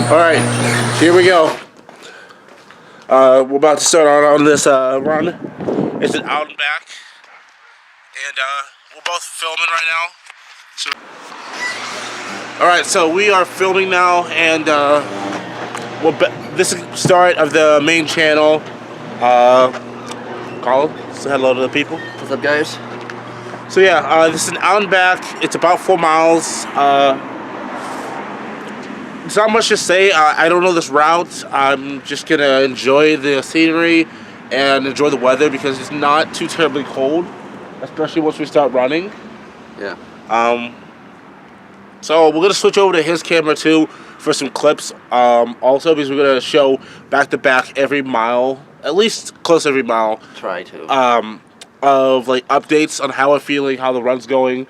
Alright, here we go. We're about to start on this run. It's an out and back. And we're both filming right now. Alright, so we are filming now, and this is the start of the main channel. Carl, say hello to the people. What's up, guys? So yeah, this is an out and back. It's about 4 miles. There's not much to say. I don't know this route. I'm just gonna enjoy the scenery and enjoy the weather because it's not too terribly cold, especially once we start running. Yeah. So we're gonna switch over to his camera too for some clips. Also because we're gonna show back to back every mile, at least close to every mile. Try to. Of like updates on how we're feeling, how the run's going.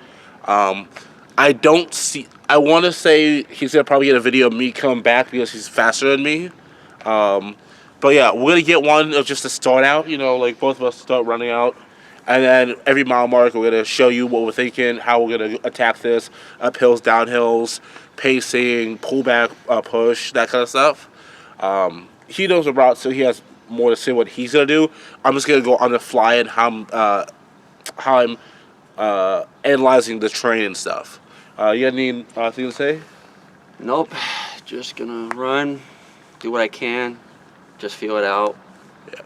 I want to say he's gonna probably get a video of me coming back because he's faster than me. But yeah, we're gonna get one of just to start out. You know, like both of us start running out, and then every mile mark we're gonna show you what we're thinking, how we're gonna attack this, uphills, downhills, pacing, pullback, push, that kind of stuff. He knows the route, so he has more to say what he's gonna do. I'm just gonna go on the fly and how I'm analyzing the train and stuff. You got anything to say? Nope. Just gonna run, do what I can, just feel it out. Yeah.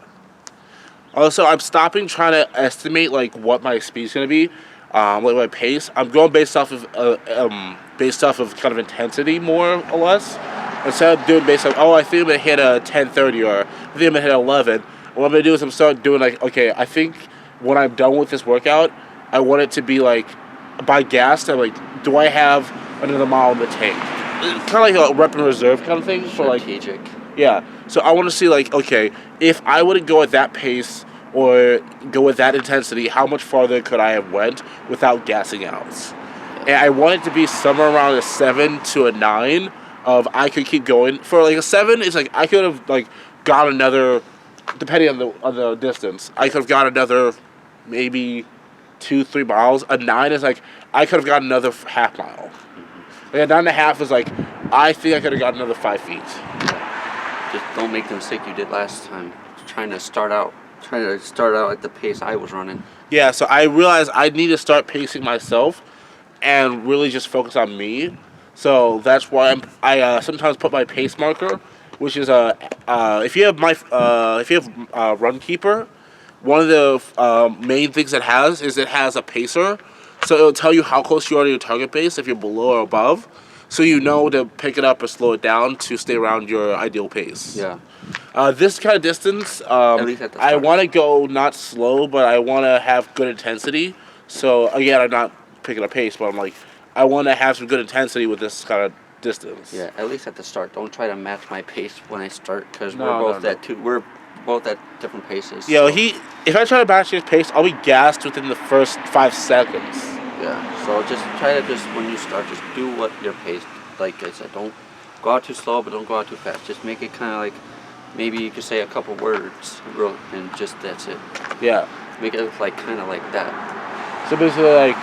Also, I'm stopping trying to estimate like what my speed's gonna be, like my pace. I'm going based off of kind of intensity more or less. Instead of doing based on, oh, I think I'm gonna hit a 10:30 or I think I'm gonna hit 11. What I'm gonna do is I'm start doing like, okay, I think when I'm done with this workout, I want it to be like by gas. I'm like, do I have another mile in the tank? Kind of like a rep and reserve kind of thing. For like, strategic. Yeah. So I want to see like, okay, if I would go at that pace or go with that intensity, how much farther could I have went without gassing out? And I want it to be somewhere around a 7 to a 9 of I could keep going. For like a 7, it's like I could have like got another, depending on the distance, I could have got another maybe 2-3 miles. A 9 is like I could have got another half mile. Like a 9.5 is like I think I could have got another 5 feet. Just don't make the mistake you did last time. Trying to start out at the pace I was running. Yeah, so I realized I need to start pacing myself and really just focus on me. So that's why I sometimes put my pace marker, which is if you have Runkeeper, one of the main things it has a pacer. So it'll tell you how close you are to your target base if you're below or above. So you know to pick it up or slow it down to stay around your ideal pace. Yeah. This kind of distance, At least at the I start. want to go not slow, but I want to have good intensity. So again, I'm not picking a pace, but I'm like, I want to have some good intensity with this kind of distance. Yeah, at least at the start. Don't try to match my pace when I start, because No, we're both at different paces. Yeah, so. if I try to match his pace, I'll be gassed within the first 5 seconds. Yeah, so just try to when you start, just do what your pace. Like I said, don't go out too slow, but don't go out too fast. Just make it kind of like, maybe you could say a couple words, and just that's it. Yeah. Make it like kind of like that. So basically, like,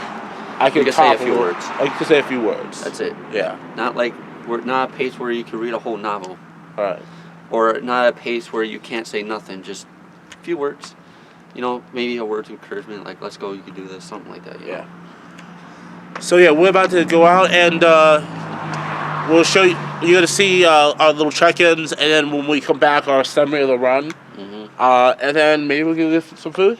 I You can say a few words. I can say a few words. That's it. Yeah. Not like not a pace where you can read a whole novel, All right. or not a pace where you can't say nothing. Just a few words. You know, maybe a word of encouragement, like "Let's go, you can do this," something like that. Yeah. So yeah, we're about to go out and we'll show you. You're gonna see our little check-ins, and then when we come back, our summary of the run. And then maybe we can get some food.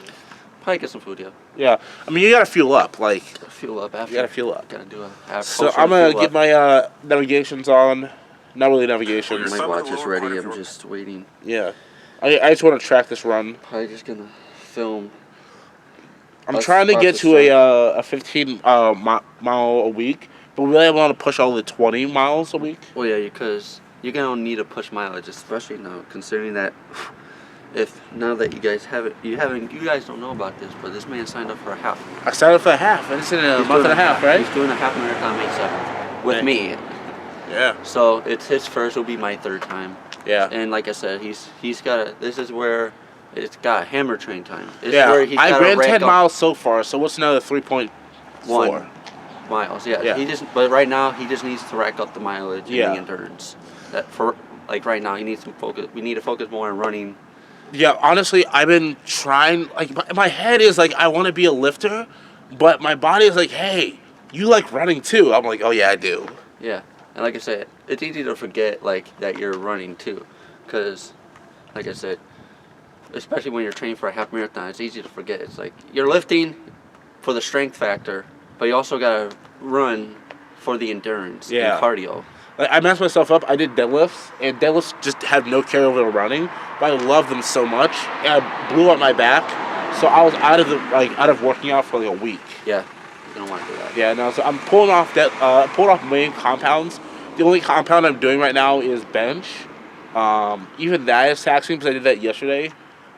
Probably get some food, yeah. Yeah. I mean, you gotta fuel up, like. Fuel up after. You gotta fuel up. Gotta do a. So I'm gonna get my navigations on. Not really navigations. My watch is ready. I'm just waiting. Yeah. I just want to track this run. Probably just gonna film. I'm trying to get to a 15 mile a week, but we really want to push all the 20 miles a week. Well, yeah, because you're gonna need to push mileage, especially now, considering that if now that you guys you guys don't know about this, but this man signed up for a half. I signed up for a half, and it's in a month and a half, right? He's doing a half marathon May 7th with me. Yeah. So it's his first. It'll be my third time. Yeah. And like I said, he's got this is where it's got hammer train time. This Yeah. is where he's I gotta ran rack 10 up miles so far, so what's another 3.4? miles. Yeah. Yeah. But right now he just needs to rack up the mileage and Yeah. the endurance. That for like right now he needs to focus. We need to focus more on running. Yeah, honestly, I've been trying. Like, my head is like, I want to be a lifter, but my body is like, hey, you like running too. I'm like, oh yeah, I do. Yeah. And like I said, it's easy to forget like that you're running too, because, like I said, especially when you're training for a half marathon, it's easy to forget. It's like you're lifting for the strength factor, but you also gotta run for the endurance Yeah. and cardio. Like, I messed myself up. I did deadlifts, and deadlifts just had no carryover to running. But I love them so much, and I blew up my back, so I was out of working out for like a week. Yeah, you don't want to do that. Yeah, no. So I'm pulling off main compounds. The only compound I'm doing right now is bench. Even that is taxing because I did that yesterday.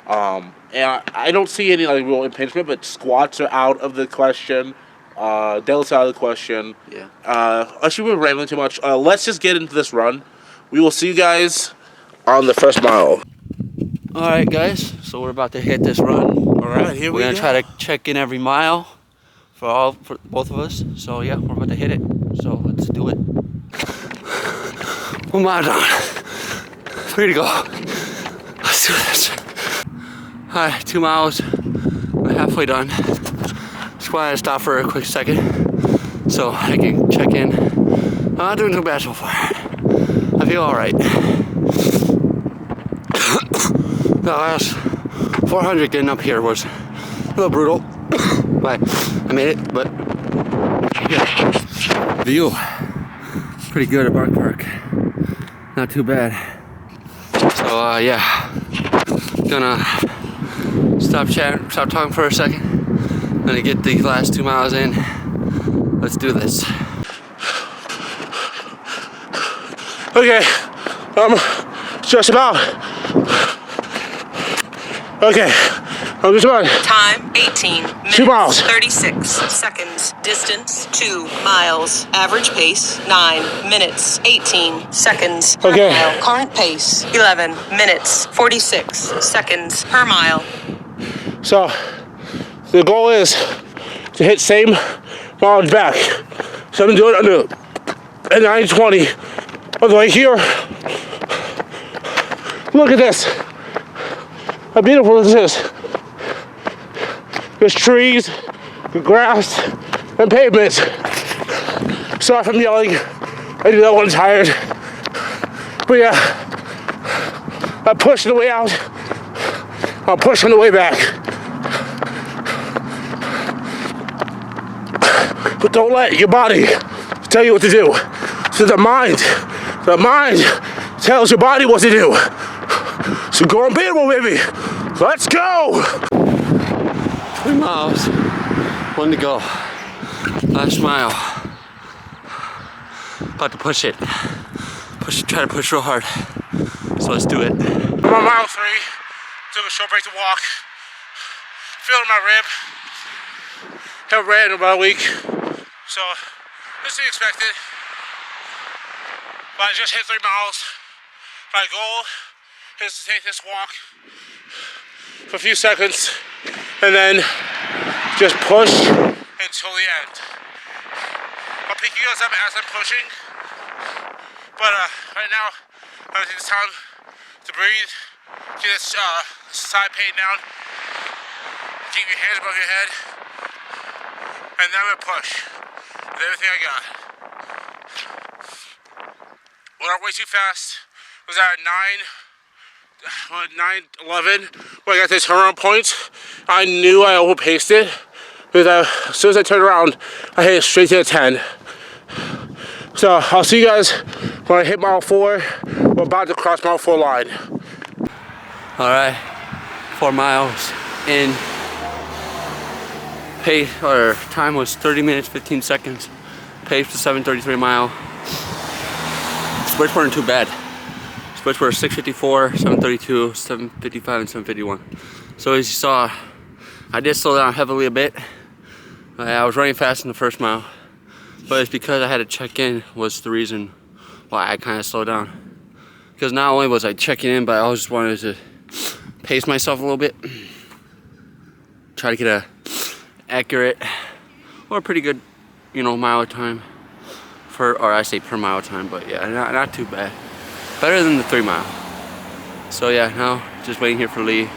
And I don't see any like real impingement, but squats are out of the question. Deadlifts out of the question. Yeah. Actually, we're rambling too much. Let's just get into this run. We will see you guys on the first mile. All right, guys. So we're about to hit this run. All right, here We're we gonna go. try to check in every mile for both of us. So yeah, we're about to hit it. So let's do it. 1 mile down. 3 to go. Let's do this. All right, 2 miles. We're halfway done. Just wanted to stop for a quick second so I can check in. I'm not doing too bad so far. I feel all right. The last 400 getting up here was a little brutal, but I made it. But yeah, view pretty good at Bark Park. Not too bad. So yeah, gonna stop talking for a second. Gonna get these last 2 miles in. Let's do this. Okay, just about. Okay, I'm just about. Time 18 minutes 2 miles. 36 seconds. Distance 2 miles. Average pace 9 minutes 18 seconds per Okay. mile. Current pace 11 minutes 46 seconds per mile. So, the goal is to hit same mileage back. So I'm doing it under at 9:20 all the way here. Look at this. How beautiful this is. There's trees, grass, and pavements. Sorry if I'm yelling. I do that when I'm tired. But yeah, I'm pushing the way out. I'm pushing the way back. But don't let your body tell you what to do. So the mind tells your body what to do. So go on, Beardable, baby. Let's go. 3 miles. 1 to go. Last mile. About to push it. Try to push real hard. So let's do it. I'm on mile 3. Took a short break to walk. Feeling my rib. Haven't ran in about a week. So, this is expected. But I just hit 3 miles. My goal is to take this walk for a few seconds and then just push until the end. I'll pick you guys up as I'm pushing. But right now, I'm gonna take this time to breathe. Get this side pain down. Keep your hands above your head. And then I'm gonna push with everything I got. Went up way too fast. Was at 9:11 when I got this turnaround point. I knew I overpaced it because as soon as I turned around, I hit it straight to a 10. So I'll see you guys when I hit mile 4. We're about to cross mile 4 line. All right, 4 miles in. Pace or time was 30 minutes 15 seconds. Pace was 7:33 a mile. Splits weren't too bad. Splits were 6:54, 7:32, 7:55, and 7:51. So as you saw, I did slow down heavily a bit. I was running fast in the first mile, but it's because I had to check in was the reason why I kind of slowed down. Because not only was I checking in, but I also just wanted to pace myself a little bit. Try to get a accurate or pretty good mile time or I say per mile time, but yeah, not too bad. Better than the 3 mile. So yeah, now just waiting here for Lee.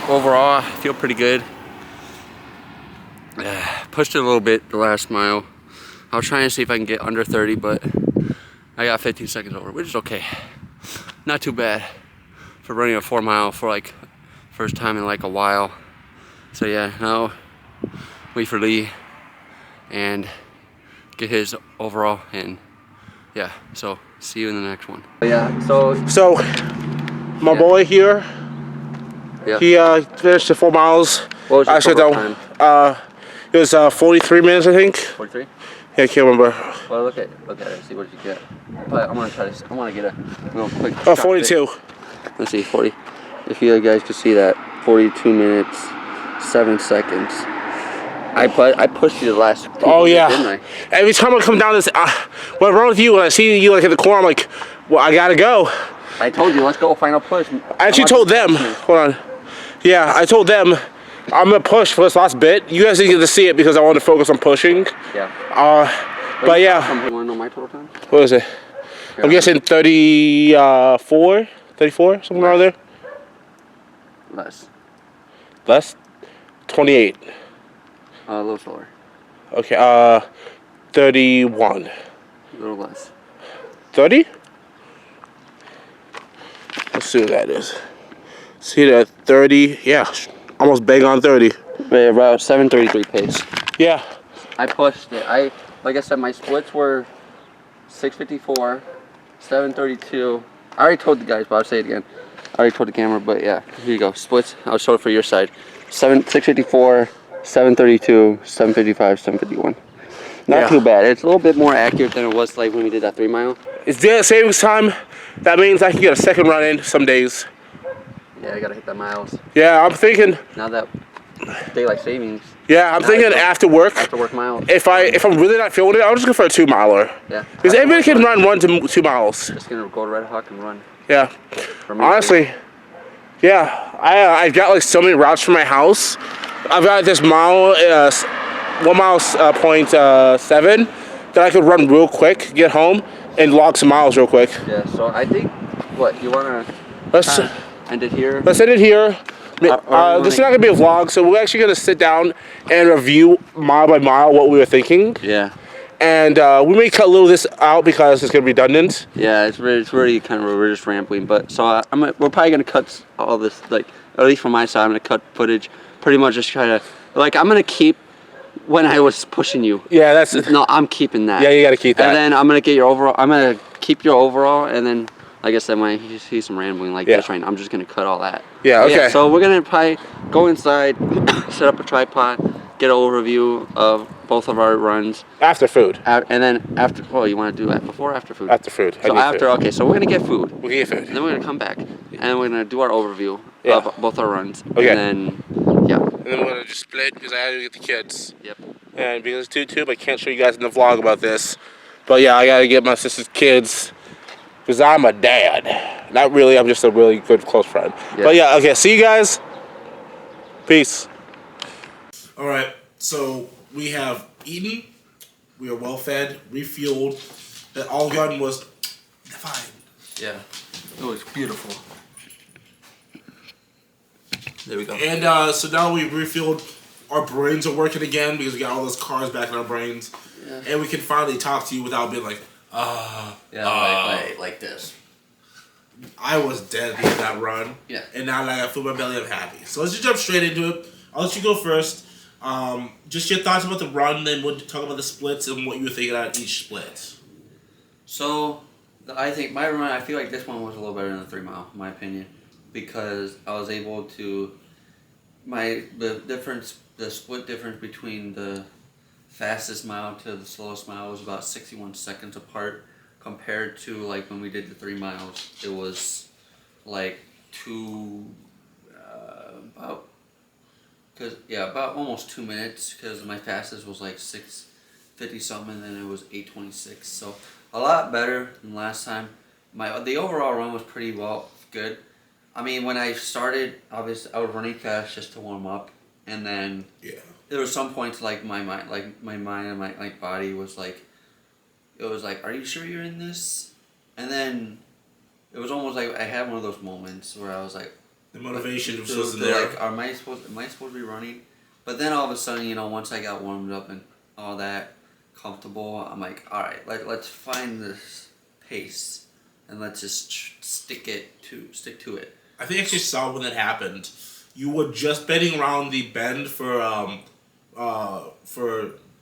Overall, I feel pretty good. Pushed it a little bit the last mile. I was trying to see if I can get under 30, but I got 15 seconds over, which is okay. Not too bad for running a 4 mile for like first time in like a while. So yeah, now wait for Lee and get his overall, and yeah, so see you in the next one. Yeah, so my boy here, he finished the 4 miles. What was your total time? It was 43 minutes, I think. 43? Yeah, I can't remember. Well, look at it. See what you get. But I'm gonna try to. I want to get a real quick. 42. Let's see, 40. If you guys could see that, 42 minutes, 7 seconds. I pushed you the last. Oh yeah. Didn't I? Every time I come down this, when I run with you, when I see you like in the corner, I'm like, well, I gotta go. I told you, let's go final push. I actually told them. Hold on. Yeah, I told them I'm gonna push for this last bit. You guys didn't get to see it because I wanted to focus on pushing. Yeah. But yeah. You wanna know my total time? What is it? Yeah. I'm guessing 34, somewhere around there. Less. Less? 28. A little slower. Okay, 31. A little less. 30? Let's see what that is. See that 30? Yeah, almost bang on 30. Yeah, about 7:33 pace. Yeah. I pushed it. Like I said, my splits were 6:54, 7:32. I already told the guys, but I'll say it again. I already told the camera, but yeah, here you go. Splits. I'll show it for your side. 6:54, 7:32, 7:55, 7:51. Not too bad. It's a little bit more accurate than it was like when we did that 3 mile. It's daylight savings time. That means I can get a second run in some days. Yeah, I gotta hit that miles. Yeah, I'm thinking. Now that daylight savings. Yeah, I'm thinking after work. After work miles. If I'm really not feeling it, I'll just go for a 2 miler. Yeah. Because everybody can run 1 to 2 miles. Just gonna go to Red Hawk and run. Yeah. Honestly. Yeah, I've got like so many routes from my house. I've got this mile, 1 mile .7 that I could run real quick, get home, and log some miles real quick. Yeah. So I think you wanna end it here. Let's end it here. This is not gonna be a vlog, so we're actually gonna sit down and review mile by mile what we were thinking. Yeah. And we may cut a little of this out because it's gonna be redundant. Yeah, it's really kind of, we're just rambling. But so we're probably gonna cut all this, like at least from my side, I'm gonna cut footage. Pretty much just try to, like, I'm gonna keep when I was pushing you. Yeah, that's. No, I'm keeping that. Yeah, you gotta keep that. And then I'm gonna get your overall. I'm gonna keep your overall, and then like I said, might see some rambling like this right now. I'm just gonna cut all that. Yeah. Okay. Yeah, so we're gonna probably go inside, set up a tripod, get an overview of both of our runs. After food. And then after, well, you want to do that before or after food? After food. So after, food. Okay, so we're going to get food. We'll get food. And then we're going to come back. And we're going to do our overview of both our runs. Okay. And then, yeah. And then we're going to just split because I had to get the kids. Yep. And because it's YouTube, I can't show you guys in the vlog about this. But yeah, I got to get my sister's kids because I'm a dad. Not really, I'm just a really good close friend. Yep. But yeah, okay, see you guys. Peace. All right, so we have eaten. We are well fed, refueled. The Olive Garden was fine. Yeah, it was beautiful. There we go. And so now we've refueled. Our brains are working again because we got all those cars back in our brains. Yeah. And we can finally talk to you without being like, like this. I was dead in that run. Yeah. And now that I got food in my belly, I'm happy. So let's just jump straight into it. I'll let you go first. Just your thoughts about the run, then we'll talk about the splits and what you were thinking about each split. So, I think my run, I feel like this one was a little better than the 3 mile, in my opinion, because I was able to, the split difference between the fastest mile to the slowest mile was about 61 seconds apart, compared to like when we did the 3 miles, it was like about almost 2 minutes, because my fastest was like 6:50 something, and then it was 8:26. So a lot better than last time. The overall run was pretty good. I mean, when I started, obviously I was running fast just to warm up, and then there was some points like my mind, and my like body was like, it was like, are you sure you're in this? And then it was almost like I had one of those moments where I was like, The motivation like, just wasn't there. like, am I supposed to be running? But then all of a sudden, you know, once I got warmed up and all that comfortable, I'm like, all right, let's find this pace and let's just stick to it. I think I actually saw when that happened. You were just bending around the bend for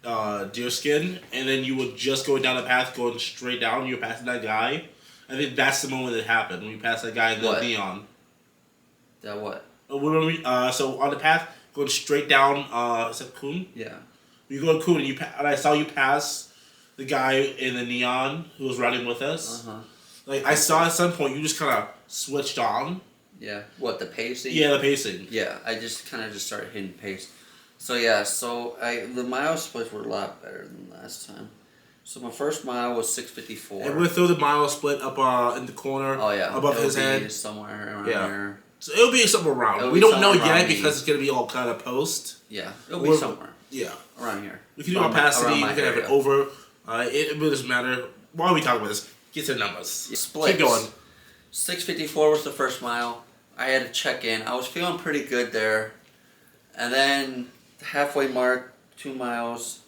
deerskin, and then you were just going down the path, going straight down. You were passing that guy. I think that's the moment that happened when you passed that guy in the What? neon. That what? So on the path, going straight down. Is that Kuhn? Yeah. You go to Kuhn, and I saw you pass the guy in the neon who was riding with us. Like I saw at some point, you just kind of switched on. Yeah. What, the pacing? Yeah, the pacing. Yeah, I just kind of just started hitting pace. So yeah, the mile splits were a lot better than last time. So my first mile was 6:54. And we'll throw the mile split up in the corner. Oh yeah, above it'll his be head. Somewhere around Yeah. there. So it'll be somewhere around. It'll We be don't know somewhere around yet me. because it's gonna be all kind of post. Yeah, it'll be We're- somewhere Yeah, around here. we can do Around my- opacity. around We my can have it area. over. It doesn't matter. Why are we talking about this? Get to the numbers. Yeah, splits. Keep going. 6:54 was the first mile. I had to check in. I was feeling pretty good there, and then the halfway mark, 2 miles,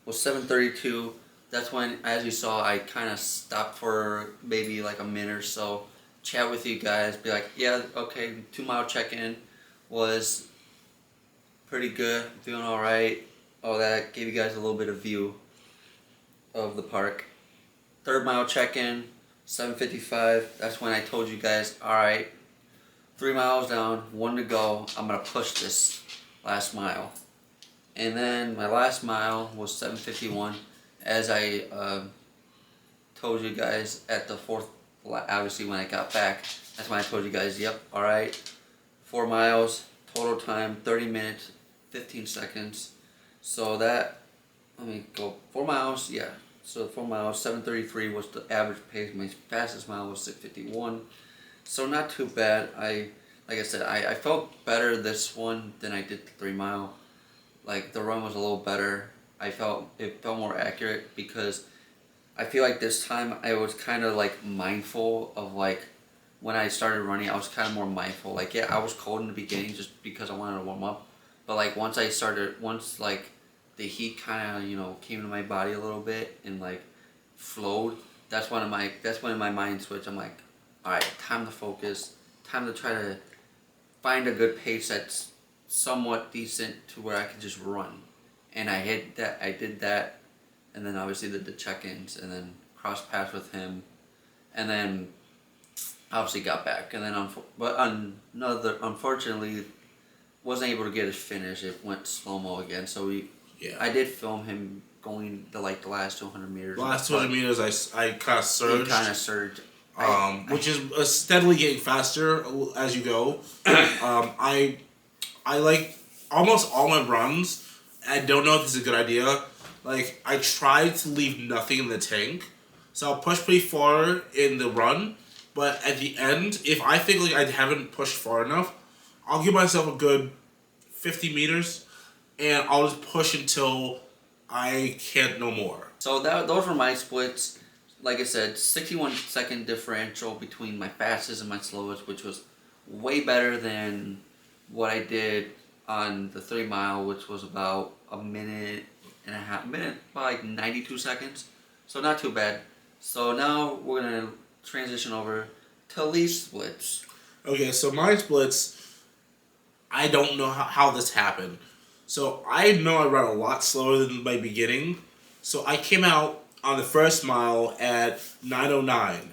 was 7:32. That's when, as you saw, I kind of stopped for maybe like a minute or so, chat with you guys, be like, yeah, okay, 2 mile check-in was pretty good, feeling all right. All that, gave you guys a little bit of view of the park. 3rd mile check-in, 7:55. That's when I told you guys, all right, 3 miles down, 1 to go. I'm gonna push this last mile. And then my last mile was 7:51. As I told you guys at the 4th, obviously when I got back, that's when I told you guys, yep, all right, 4 miles, total time 30 minutes, 15 seconds. So that, let me go, 4 miles, yeah. So 4 miles, 7:33 was the average pace. My fastest mile was 6:51. So not too bad. Like I said, I felt better this one than I did the 3 mile. Like the run was a little better. It felt more accurate because I feel like this time I was kind of like mindful of like when I started running, I was kind of more mindful. Like yeah, I was cold in the beginning just because I wanted to warm up, but like once like the heat kind of, you know, came to my body a little bit and like flowed, that's when my mind switched. I'm like, all right, time to focus, time to try to find a good pace that's somewhat decent to where I can just run. And I did that, and then obviously did the check-ins, and then crossed paths with him, and then obviously got back, and then unfortunately wasn't able to get his finish. It went slow-mo again, so I did film him going the last 200 meters. The last 200 meters, I kind of surged. He kind of surged. Which is steadily getting faster as you go. I like almost all my runs. I don't know if this is a good idea. Like I try to leave nothing in the tank, so I'll push pretty far in the run. But at the end, if I think like I haven't pushed far enough, I'll give myself a good 50 meters, and I'll just push until I can't no more. So those were my splits. Like I said, 61-second differential between my fastest and my slowest, which was way better than what I did on the 3 mile, which was about a minute and a half, about like 92 seconds. So not too bad. So now we're gonna transition over to Lee's splits. Okay, so my splits, I don't know how this happened. So I know I ran a lot slower than my beginning. So I came out on the first mile at 9:09.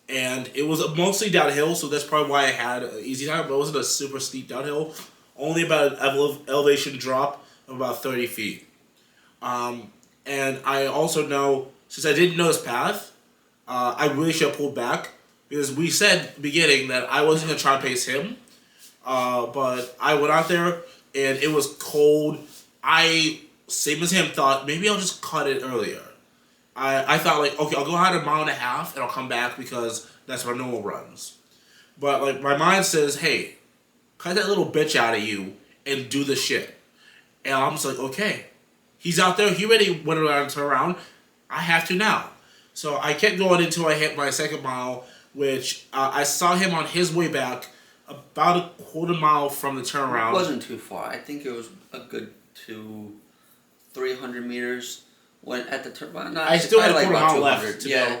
And it was mostly downhill, so that's probably why I had an easy time, but it wasn't a super steep downhill. Only about an elevation drop of about 30 feet. And I also know, since I didn't know this path, I really should have pulled back. Because we said at the beginning that I wasn't going to try and pace him. But I went out there, and it was cold. I, same as him, thought maybe I'll just cut it earlier. I thought like, okay, I'll go out a mile and a half and I'll come back because that's my normal runs. But like my mind says, hey, cut that little bitch out of you and do the shit. And I'm just like, okay, he's out there. He already went around and turned around. I have to now. So I kept going until I hit my second mile, which I saw him on his way back about a quarter mile from the turnaround. It wasn't too far. I think it was a good 300 meters. When at the turn, I still had a quarter about mile 200. left to yeah. go.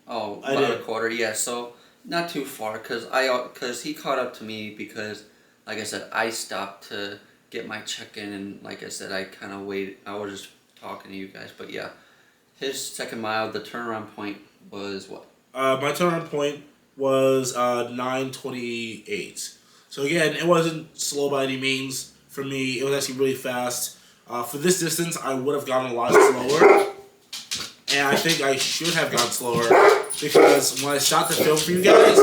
Oh, I about did. a quarter. Yeah, so not too far because he caught up to me because, like I said, I stopped to get my check-in, and like I said, I kind of waited. I was just talking to you guys, but yeah, his second mile, the turnaround point was what? My turnaround point was 9:28. So again, it wasn't slow by any means for me. It was actually really fast. For this distance, I would have gone a lot slower, and I think I should have gone slower because when I shot the film for you guys,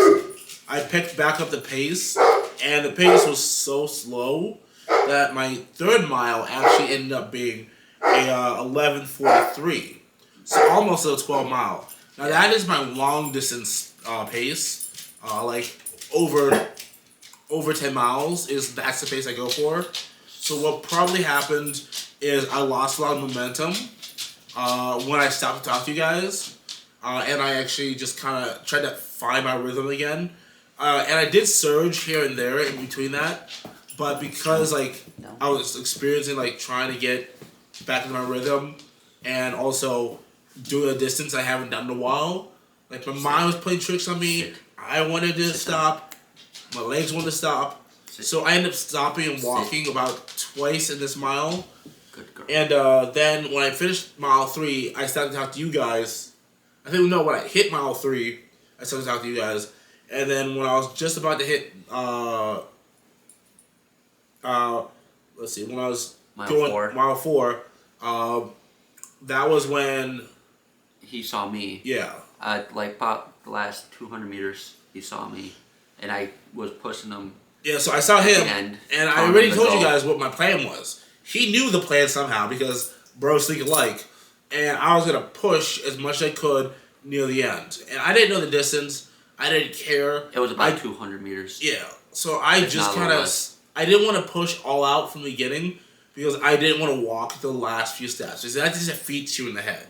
I picked back up the pace, and the pace was so slow that my third mile actually ended up being a 11:43, so almost a 12 mile. Now that is my long distance pace, like over 10 miles that's the pace I go for. So what probably happened is I lost a lot of momentum when I stopped to talk to you guys, and I actually just kind of tried to find my rhythm again. And I did surge here and there in between that, but because like I was experiencing like trying to get back into my rhythm, and also doing a distance I haven't done in a while, like my mind was playing tricks on me. I wanted to stop, my legs wanted to stop, so I ended up stopping and walking about twice in this mile. Good girl. And then when I finished mile 3, I started to talk to you guys. I think when I hit mile 3, I started to talk to you guys. And then when I was just about to hit, let's see, when I was mile 4, that was when he saw me. Yeah. Like about the last 200 meters, he saw me, and I was pushing him. Yeah, so I saw him, and I already told you guys what my plan was. He knew the plan somehow because bros think alike, and I was gonna push as much as I could near the end. And I didn't know the distance. I didn't care. It was about 200 meters. Yeah, so I just kind of I didn't want to push all out from the beginning because I didn't want to walk the last few steps. Because that just defeats you in the head.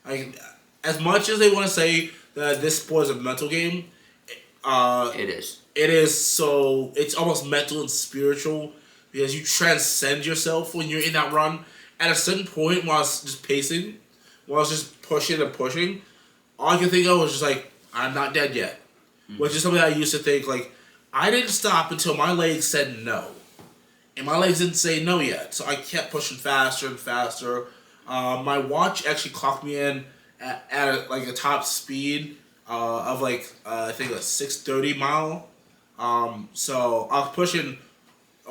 Like, as much as they want to say that this sport is a mental game, it is. It is. So it's almost mental and spiritual because you transcend yourself when you're in that run. At a certain point, while I was just pacing, while I was just pushing and pushing, all I could think of was just like, I'm not dead yet. Which is something I used to think, like, I didn't stop until my legs said no. And my legs didn't say no yet. So I kept pushing faster and faster. My watch actually clocked me in at like a top speed of like, I think a 6:30 mile. So I was pushing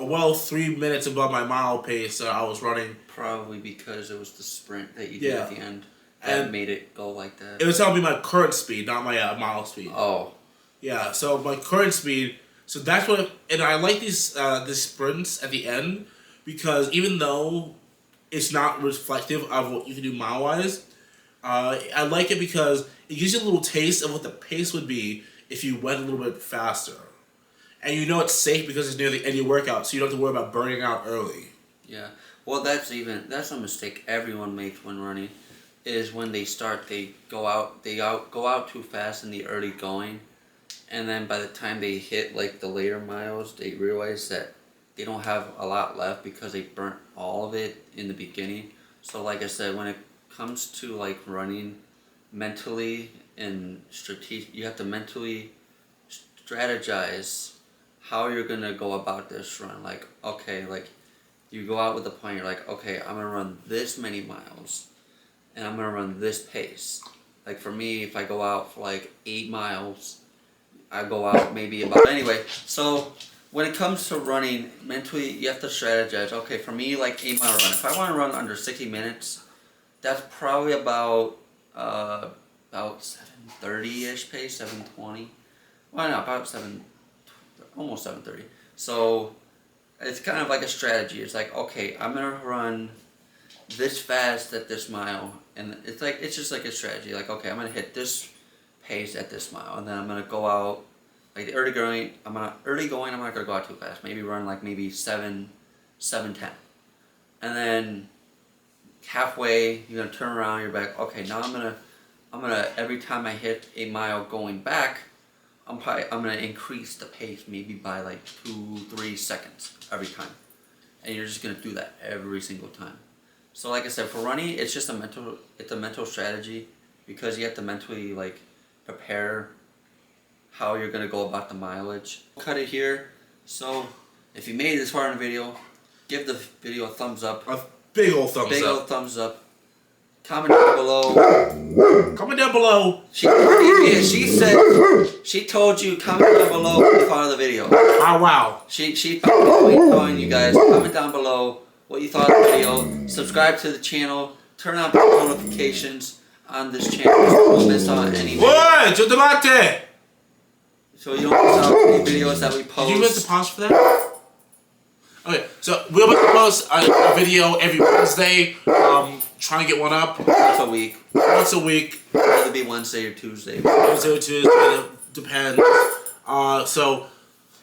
well 3 minutes above my mile pace that I was running. Probably because it was the sprint that you did at the end. That made it go like that. It was telling me my current speed, not my mile speed. Oh. Yeah, so my current speed, so that's what, and I like these sprints at the end because even though it's not reflective of what you can do mile-wise, I like it because it gives you a little taste of what the pace would be if you went a little bit faster. And you know it's safe because it's near the end of your workout, so you don't have to worry about burning out early. Yeah, well that's a mistake everyone makes when running, is when they start, they go out too fast in the early going. And then by the time they hit like the later miles, they realize that they don't have a lot left because they burnt all of it in the beginning. So like I said, when it comes to like running mentally and you have to mentally strategize how you're gonna go about this run. Like, okay, like you go out with a plan, you're like, okay, I'm gonna run this many miles and I'm gonna run this pace. Like for me, if I go out for like 8 miles, I go out maybe about, anyway, so when it comes to running, mentally you have to strategize. Okay, for me, like 8-mile run, if I want to run under 60 minutes, that's probably about 7:30-ish pace, 7:20. Well, no, about almost 7:30. So it's kind of like a strategy. It's like, okay, I'm gonna run this fast at this mile, and it's just like a strategy. Like, okay, I'm gonna hit this pace at this mile, and then I'm gonna go out like the early going. I'm not gonna go out too fast. Maybe run like maybe 7:10. and then halfway you're gonna turn around. You're back. Okay, now I'm gonna every time I hit a mile going back, I'm gonna increase the pace maybe by like 2-3 seconds every time, and you're just gonna do that every single time. So like I said, for running, it's just a mental strategy, because you have to mentally like prepare how you're gonna go about the mileage. Cut it here. So if you made it this far in the video, give the video a thumbs up. A big old thumbs Big up. old thumbs up. Comment down below. Comment down below. She said, she told you, comment down below what you thought of the video. Oh wow. She telling you guys, comment down below what you thought of the video. Subscribe to the channel. Turn on post notifications on this channel so you don't miss out any video. What? Tomate. So you don't miss out any videos that we post. Did you miss the pause for that? Okay, so we'll post a video every Wednesday. Trying to get one up Once a week. once a week. Whether it be Wednesday or Tuesday. Wednesday or Tuesday, it depends. So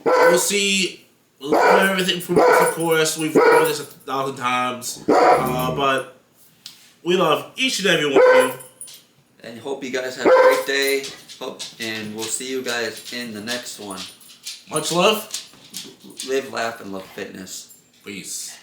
we'll see. We'll learn everything from us, of course. We've done this 1,000 times, but we love each and every one of you. And hope you guys have a great day. And we'll see you guys in the next one. Much love. Live, laugh, and love fitness. Peace.